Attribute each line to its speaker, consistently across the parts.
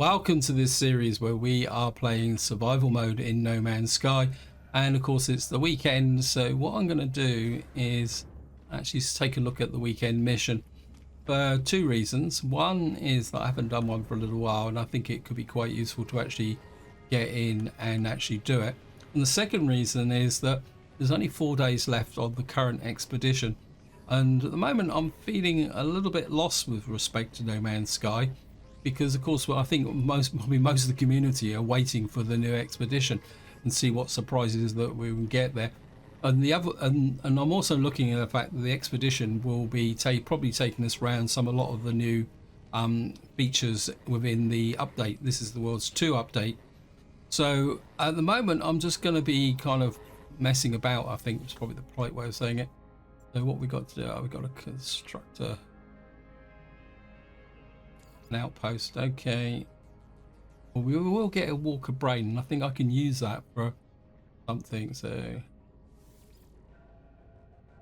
Speaker 1: Welcome to this series where we are playing survival mode in No Man's Sky, and of course it's the weekend, so what I'm going to do is actually take a look at the weekend mission for two reasons. One is that I haven't done one for a little while and I think it could be quite useful to actually get in and actually do it. And the second reason is that there's only 4 days left of the current expedition, and at the moment I'm feeling a little bit lost with respect to No Man's Sky, because of course I think most of the community are waiting for the new expedition and see what surprises that we will get there. And the other, and I'm also looking at the fact that the expedition will be probably taking us around a lot of the new features within the update. This is the World's 2 update. So at the moment I'm just going to be kind of messing about, I think is probably the polite way of saying it. So what we got to do, we've got to construct an outpost. Okay, well, we will get a walker brain, and I think I can use that for something. So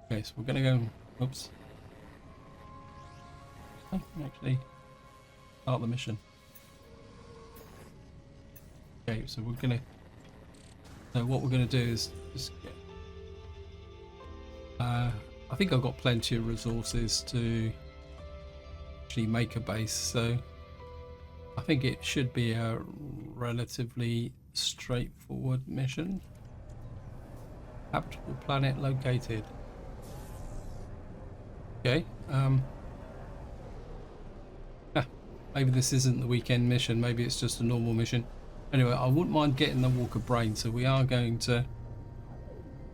Speaker 1: okay, so we're gonna go, oops, I can actually start the mission. Okay, so what we're gonna do is just get, I think I've got plenty of resources to actually make a base, so I think it should be a relatively straightforward mission. Habitable planet located. Okay, maybe this isn't the weekend mission, maybe it's just a normal mission. Anyway, I wouldn't mind getting the walker brain, so we are going to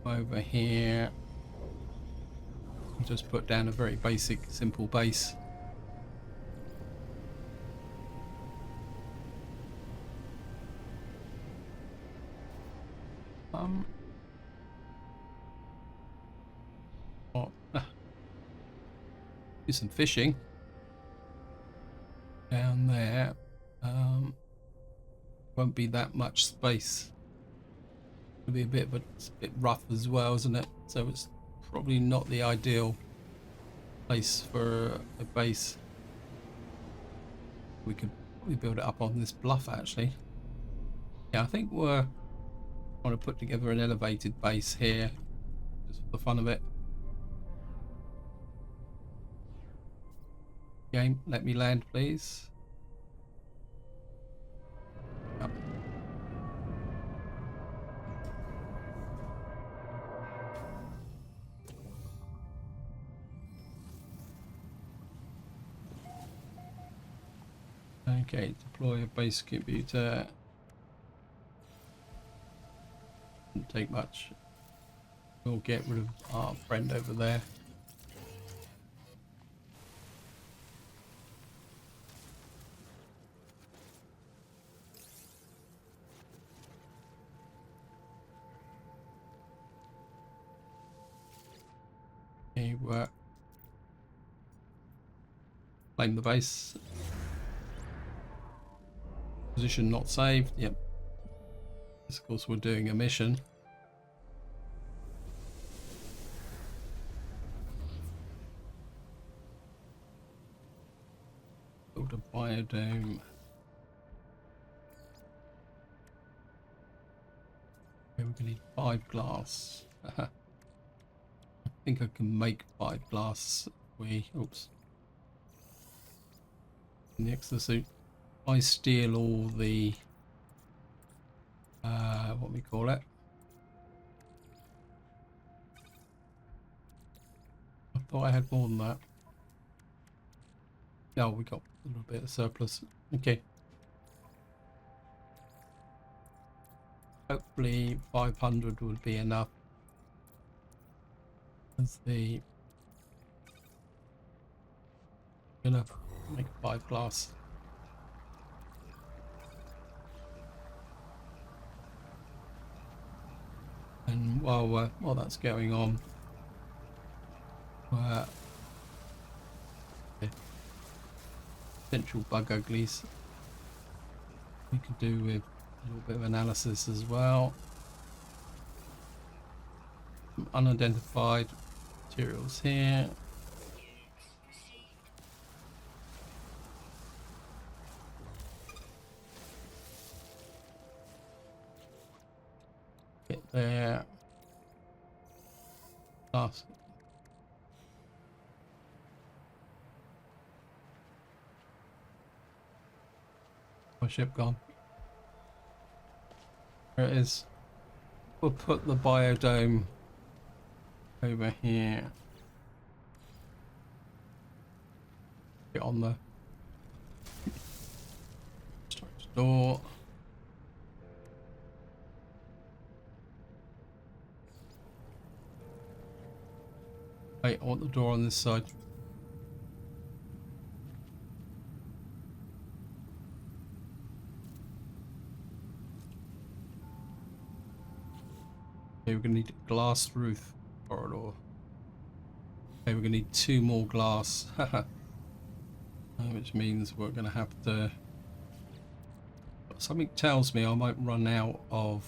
Speaker 1: go over here, just put down a very basic, simple base. Do some fishing down there. Won't be that much space. It'll be a bit rough as well, isn't it? So it's probably not the ideal place for a base. We could probably build it up on this bluff actually. Yeah, I think we're trying to put together an elevated base here just for the fun of it. Game, let me land please. Yep. Okay, deploy a base computer. Didn't take much. We'll get rid of our friend over there. Okay, work. Claim the base. Position not saved. Yep. Of course, we're doing a mission. Build a biodome. Okay, we're going to need 5 glass. I think I can make 5 glass. Oops. In the exosuit, I steal all the what we call it. I thought I had more than that. No, we got a little bit of surplus. Okay. Hopefully 500 would be enough. As the gonna make 5 glass. And while that's going on, potential bug uglies we could do with a little bit of analysis as well. Some unidentified materials here. there. Last. My ship gone. There it is. We'll put the biodome over here. Get on the storage door. Wait, I want the door on this side. Okay, we're gonna need a glass roof corridor. Okay, we're gonna need 2 more glass. Which means we're gonna have to... Something tells me I might run out of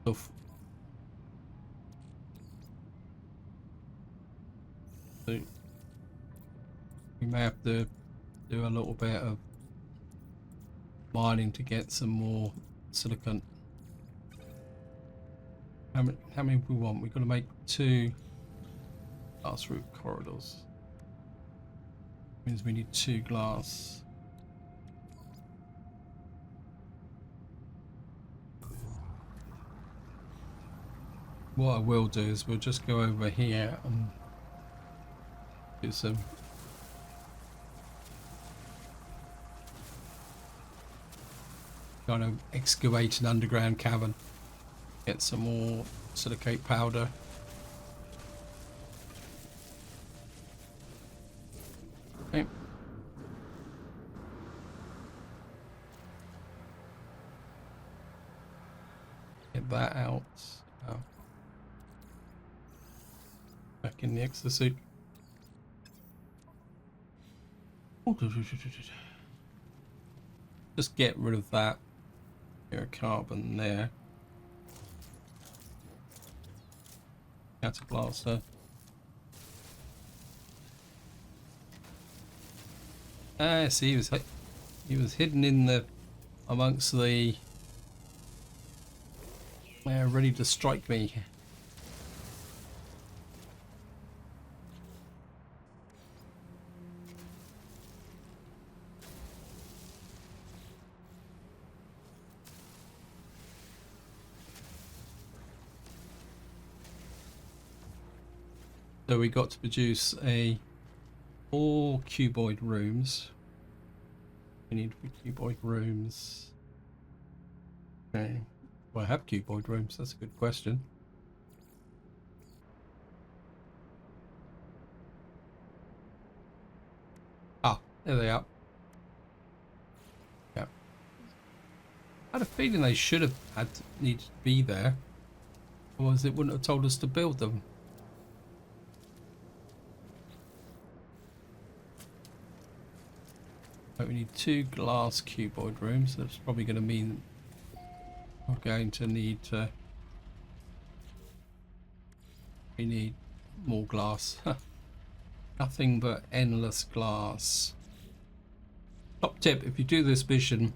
Speaker 1: stuff. So we may have to do a little bit of mining to get some more silicon. How many we want? We've got to make 2 glass roof corridors. Means we need 2 glass. What I will do is we'll just go over here and do some kind of excavate an underground cavern. Get some more silicate powder. Okay. Get that out. Oh. Back in the exosuit. Just get rid of that carbon there. That's a blaster. Ah, see, he was hidden in the amongst the ready to strike me. So we got to produce 4 cuboid rooms. We need cuboid rooms. Okay. Well, I have cuboid rooms. That's a good question. Ah, there they are. Yeah. I had a feeling they should have needed to be there. Otherwise, it wouldn't have told us to build them. Right, we need 2 glass cuboid rooms. That's probably going to mean we're going to need we need more glass. Nothing but endless glass. Top tip: if you do this mission,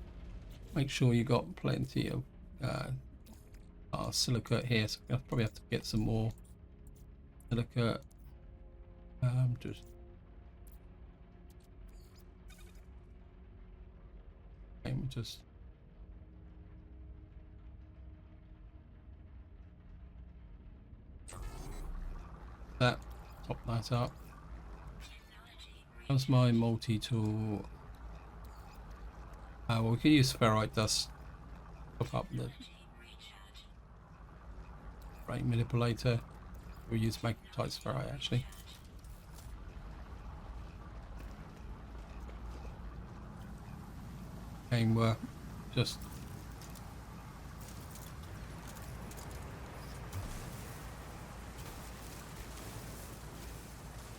Speaker 1: make sure you got plenty of silicate here. So I'll probably have to get some more silicate. Just just that, top that up. How's my multi-tool? Well, we can use ferrite dust. Top up the rate manipulator. We'll use magnetite ferrite actually. And we're just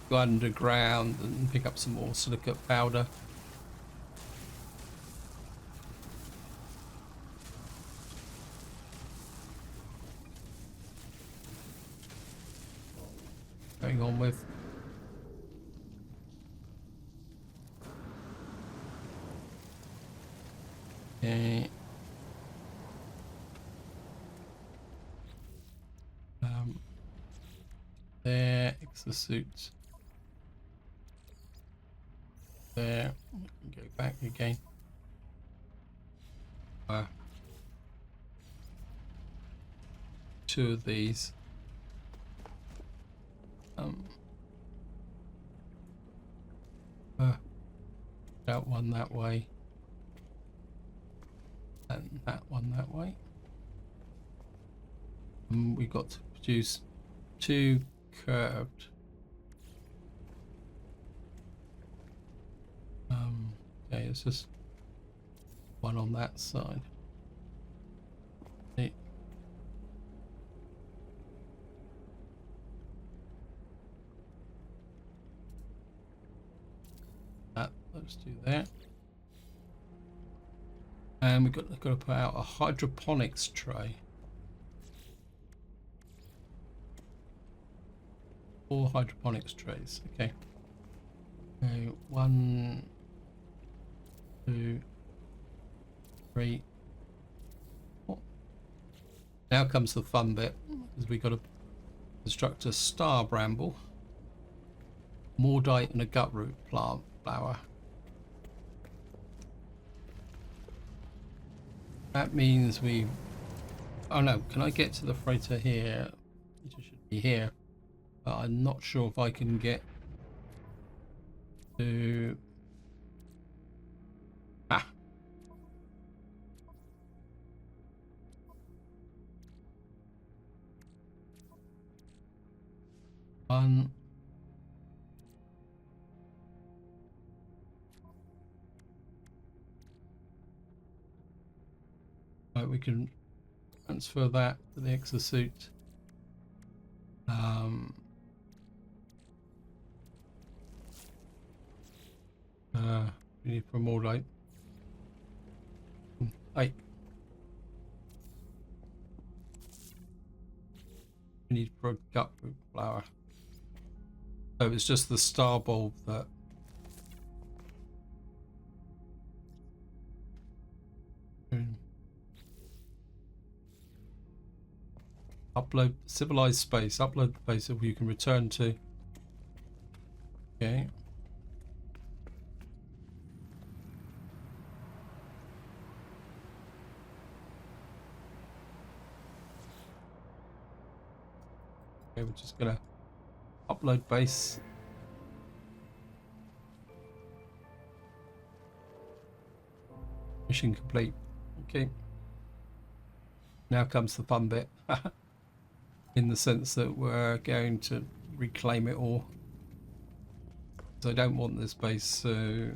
Speaker 1: go underground and pick up some more silicate powder. Going on with okay. exosuit. There. Go back again. Two of these. That one that way. And that one that way. We got to produce two curved. Okay, it's just one on that side. Okay. Let's do that. And we've got to put out a hydroponics tray. 4 hydroponics trays. Okay. Okay, 1, 2, 3, 4. Now comes the fun bit, because we've got to construct a star bramble, mordite, and a gutroot plant flower. That means we... Oh no, can I get to the freighter here? It should be here. But I'm not sure if I can get to... Ah! One... Right, we can transfer that to the exosuit. We need for more light. 8. We need for a gutroot flower. So it's just the star bulb that... Upload civilized space. Upload the base that you can return to. Okay. Okay, we're just gonna upload base. Mission complete. Okay. Now comes the fun bit. In the sense that we're going to reclaim it all. So I don't want this base, so...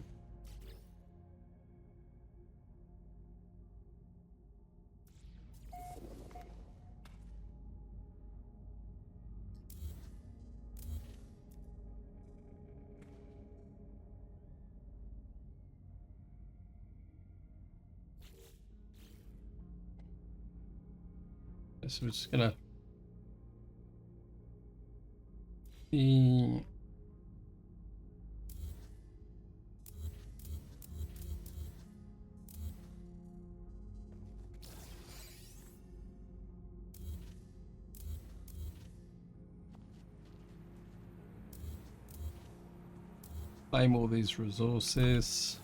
Speaker 1: So we're just gonna... Claim all these resources.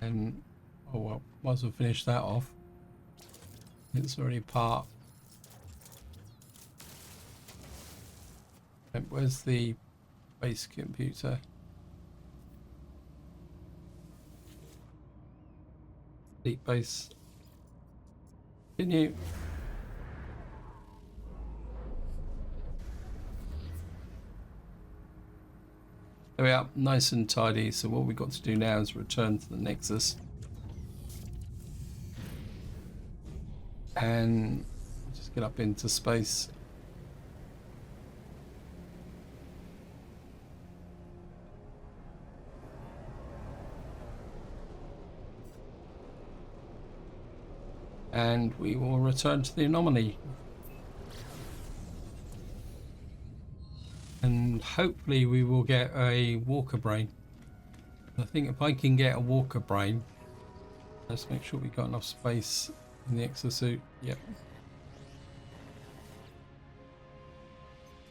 Speaker 1: And oh well, might as well finish that off. It's already part. And where's the base computer? Deep base. Continue. There we are, nice and tidy. So what we've got to do now is return to the Nexus. And just get up into space. And we will return to the Anomaly. And hopefully we will get a walker brain. I think if I can get a walker brain, let's make sure we've got enough space in the exosuit. Yep.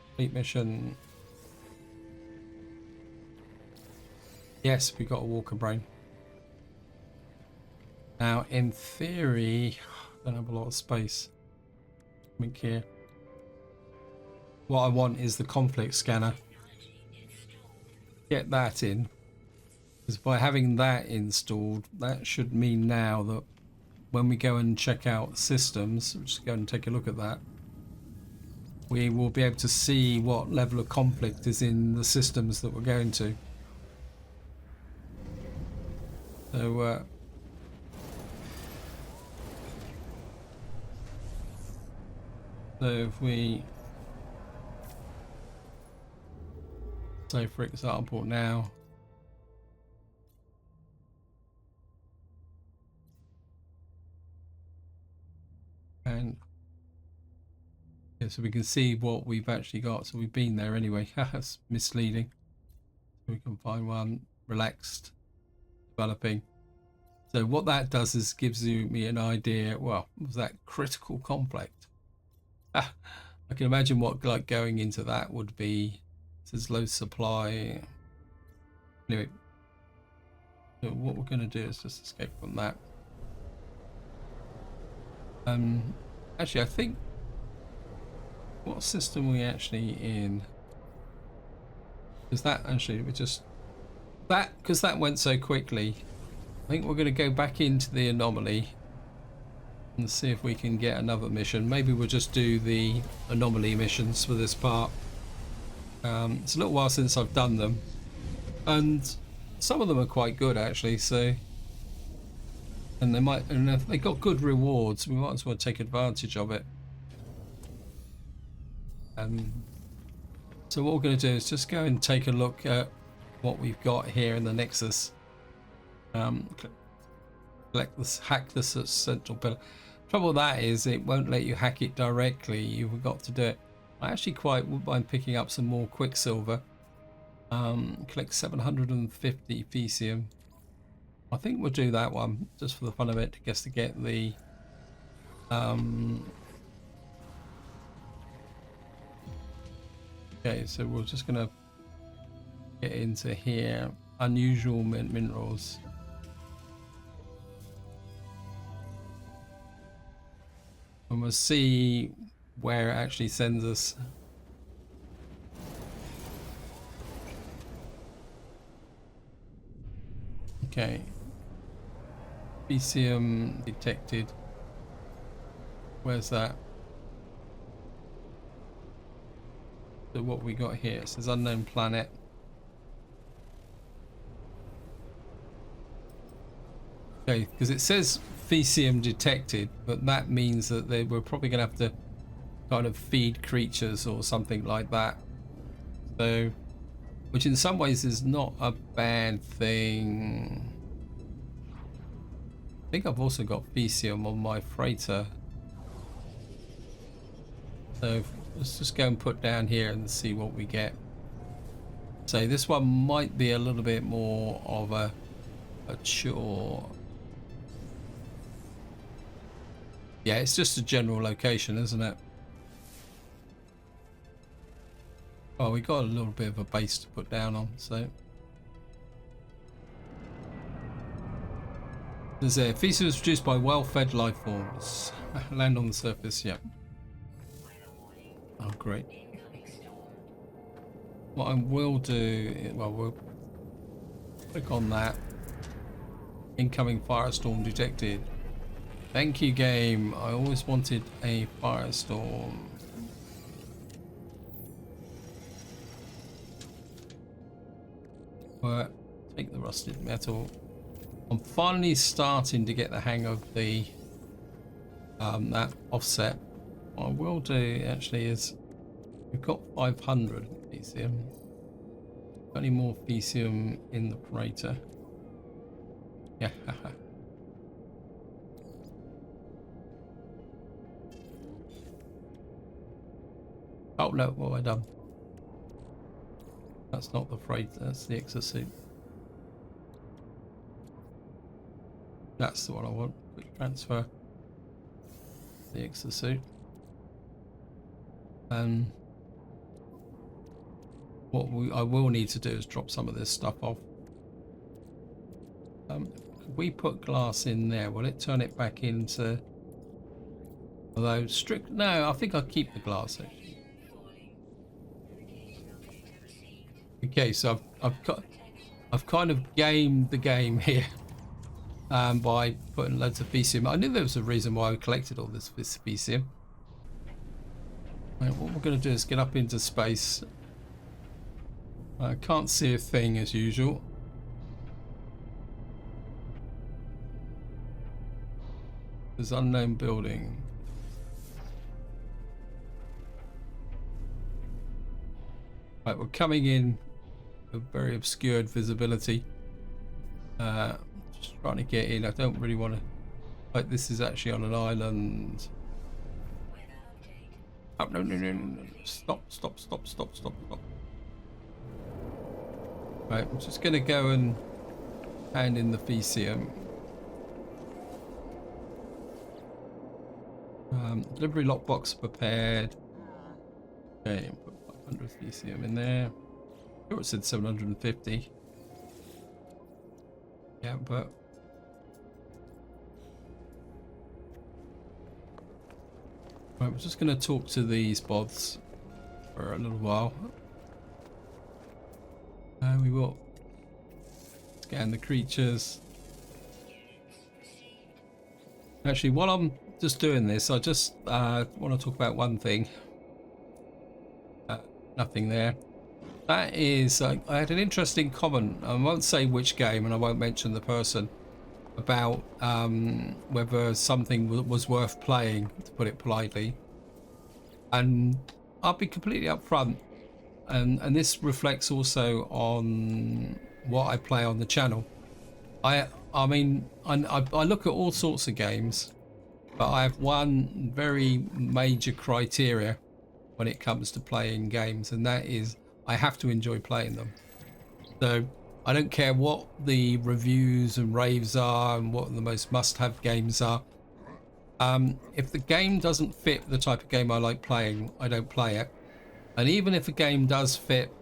Speaker 1: Complete mission. Yes, we got a walker brain. Now, in theory, I don't have a lot of space. Think here. What I want is the conflict scanner. Get that in. Because by having that installed, that should mean now that when we go and check out systems, just go and take a look at that, we will be able to see what level of conflict is in the systems that we're going to. So if we, say for example now, and yeah, so we can see what we've actually got. So we've been there anyway. That's misleading. So we can find one relaxed, developing. So what that does is gives me an idea. Well, was that critical conflict? I can imagine what like going into that would be. There's low supply. Anyway, so what we're going to do is just escape from that. Actually, I think what system are we actually in? Because that actually we just that because that went so quickly. I think we're going to go back into the anomaly and see if we can get another mission. Maybe we'll just do the anomaly missions for this part. It's a little while since I've done them, and some of them are quite good actually. So, and if they got good rewards, we might as well take advantage of it. So what we're going to do is just go and take a look at what we've got here in the Nexus. Hack the central pillar. Trouble with that is it won't let you hack it directly. You've got to do it. I actually quite wouldn't mind picking up some more Quicksilver. Collect 750 Fecium. I think we'll do that one just for the fun of it, I guess, to get the okay, so we're just gonna get into here. Unusual minerals. And we'll see where it actually sends us. Okay. Fecium detected. Where's that? So what we got here? It says unknown planet. Okay, because it says Fecium detected, but that means that we're probably going to have to kind of feed creatures or something like that. So, which in some ways is not a bad thing. I think I've also got Fecium on my freighter. So let's just go and put down here and see what we get. So this one might be a little bit more of a chore. Yeah, it's just a general location, isn't it? Oh, we got a little bit of a base to put down on, so. There's a Fecium is produced by well-fed life forms. Land on the surface, yep. Oh, great. What I will do, well, we'll click on that. Incoming firestorm detected. Thank you, game. I always wanted a firestorm. But take the rusted metal. I'm finally starting to get the hang of the that offset. What I will do actually is we've got 500 Fecium. Got any more Fecium in the freighter? Yeah. Oh no, what have I done? That's not the freighter, that's the exosuit. That's the one I want. Quick transfer. the exosuit. And what I will need to do is drop some of this stuff off. If we put glass in there, will it turn it back into... Although strict... No, I think I'll keep the glass actually. Okay, so I've kind of gamed the game here by putting loads of VCM. I knew there was a reason why I collected all this VCM. Right, what we're going to do is get up into space. I can't see a thing as usual. There's unknown building. Right, we're coming in with very obscured visibility. Just trying to get in. I don't really want to... Like, this is actually on an island. Oh, no. Stop. Right, I'm just going to go and hand in the VCM. Delivery lockbox prepared. Okay, put 500 VCM in there. Sure, it said 750. Yeah, but right, we're just going to talk to these bots for a little while. We will scan the creatures. Actually, while I'm just doing this, I just want to talk about one thing. Nothing there. That is, I had an interesting comment. I won't say which game, and I won't mention the person, about whether something was worth playing, to put it politely. And I'll be completely upfront. And this reflects also on what I play on the channel. I mean, I look at all sorts of games, but I have one very major criteria when it comes to playing games, and that is I have to enjoy playing them. So I don't care what the reviews and raves are and what the most must-have games are. If the game doesn't fit the type of game I like playing, I don't play it. And even if a game does fit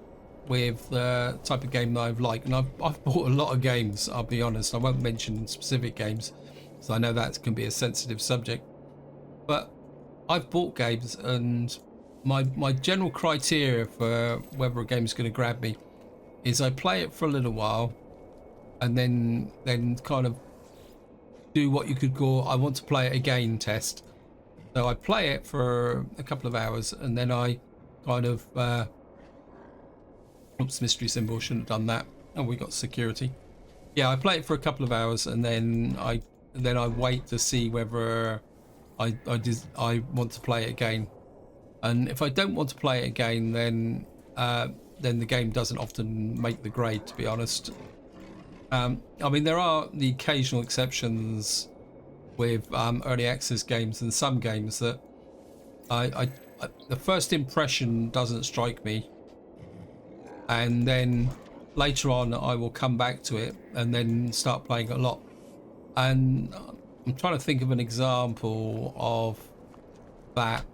Speaker 1: with the type of game that I've liked, and I've bought a lot of games, I'll be honest, I won't mention specific games, so I know that can be a sensitive subject, but I've bought games, and my general criteria for whether a game is going to grab me is I play it for a little while, and then kind of do what you could call I want to play it again test. So I play it for a couple of hours, and then I kind of oops, mystery symbol, shouldn't have done that. Oh, we got security. Yeah, I play it for a couple of hours, and then I wait to see whether I want to play it again. And if I don't want to play it again, then the game doesn't often make the grade, to be honest. I mean, there are the occasional exceptions with early access games, and some games that the first impression doesn't strike me, and then later on I will come back to it and then start playing a lot. And I'm trying to think of an example of that.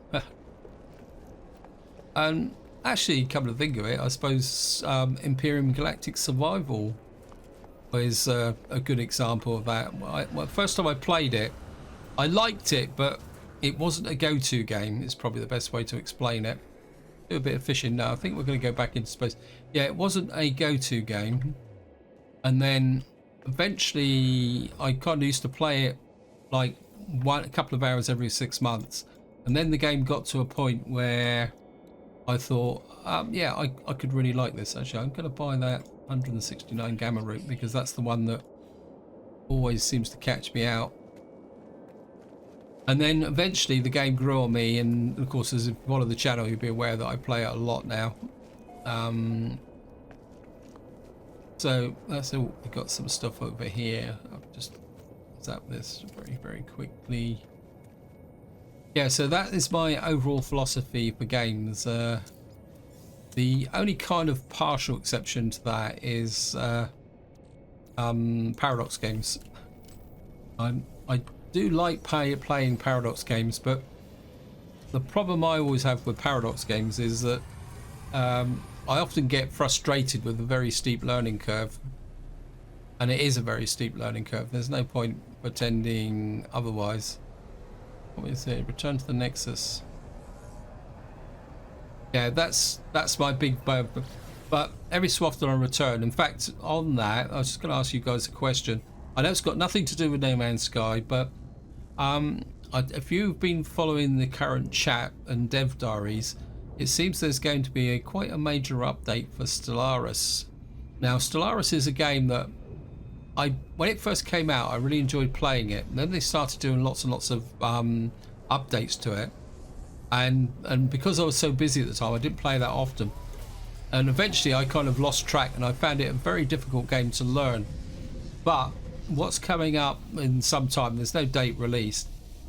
Speaker 1: And actually, come to think of it, I suppose Imperium Galactic Survival is a good example of that. Well, first time I played it, I liked it, but it wasn't a go-to game. It's probably the best way to explain it. Do a bit of fishing now. I think we're going to go back into space. Yeah, it wasn't a go-to game. And then eventually I kind of used to play it like a couple of hours every 6 months. And then the game got to a point where I thought, yeah, I could really like this. Actually, I'm going to buy that 169 gamma root because that's the one that always seems to catch me out. And then eventually the game grew on me, and of course, as if you follow the channel, you'll be aware that I play it a lot now. So that's all. We've got some stuff over here. I'll just zap this very quickly. Yeah, so that is my overall philosophy for games. The only kind of partial exception to that is Paradox games. do like playing Paradox games, but the problem I always have with Paradox games is that I often get frustrated with a very steep learning curve, and it is a very steep learning curve. There's no point pretending otherwise. What is it? Return to the Nexus. Yeah, that's my big bug. But every so often I return. In fact, on that, I was just going to ask you guys a question. I know it's got nothing to do with No Man's Sky, but if you've been following the current chat and dev diaries, it seems there's going to be quite a major update for Stellaris. Now, Stellaris is a game that when it first came out, I really enjoyed playing it. And then they started doing lots and lots of updates to it, and because I was so busy at the time, I didn't play that often. And eventually, I kind of lost track, and I found it a very difficult game to learn. But what's coming up in some time, there's no date released,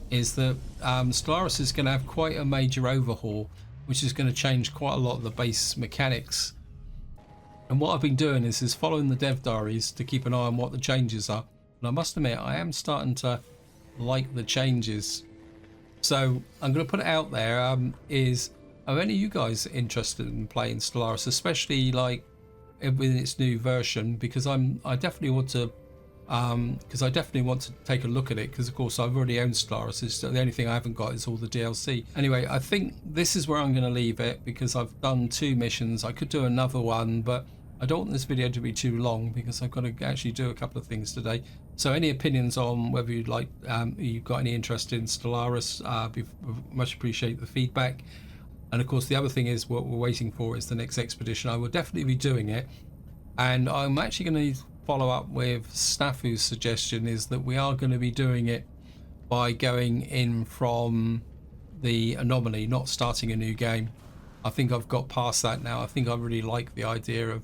Speaker 1: is that Stellaris is going to have quite a major overhaul, which is going to change quite a lot of the base mechanics. And what I've been doing is following the dev diaries to keep an eye on what the changes are. And I must admit, I am starting to like the changes. So I'm going to put it out there. Are any of you guys interested in playing Stellaris, especially like with its new version? Because I definitely want to take a look at it, because of course I've already owned Stellaris. It's the only thing I haven't got is all the DLC. Anyway, I think this is where I'm going to leave it, because I've done 2 missions. I could do another one, but I don't want this video to be too long, because I've got to actually do a couple of things today. So any opinions on whether you've got any interest in Stellaris, much appreciate the feedback. And of course the other thing is, what we're waiting for is the next expedition. I will definitely be doing it, and I'm actually going to follow up with Snafu's suggestion, is that we are going to be doing it by going in from the Anomaly, not starting a new game. I think I've got past that now. I think I really like the idea of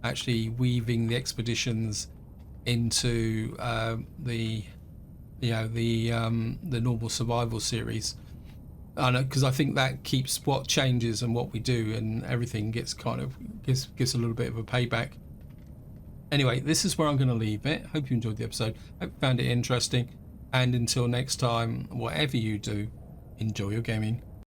Speaker 1: actually weaving the expeditions into the normal survival series, because I think that keeps what changes and what we do, and everything gets gives a little bit of a payback. Anyway, this is where I'm going to leave it. Hope you enjoyed the episode. Hope you found it interesting, and until next time, whatever you do, enjoy your gaming.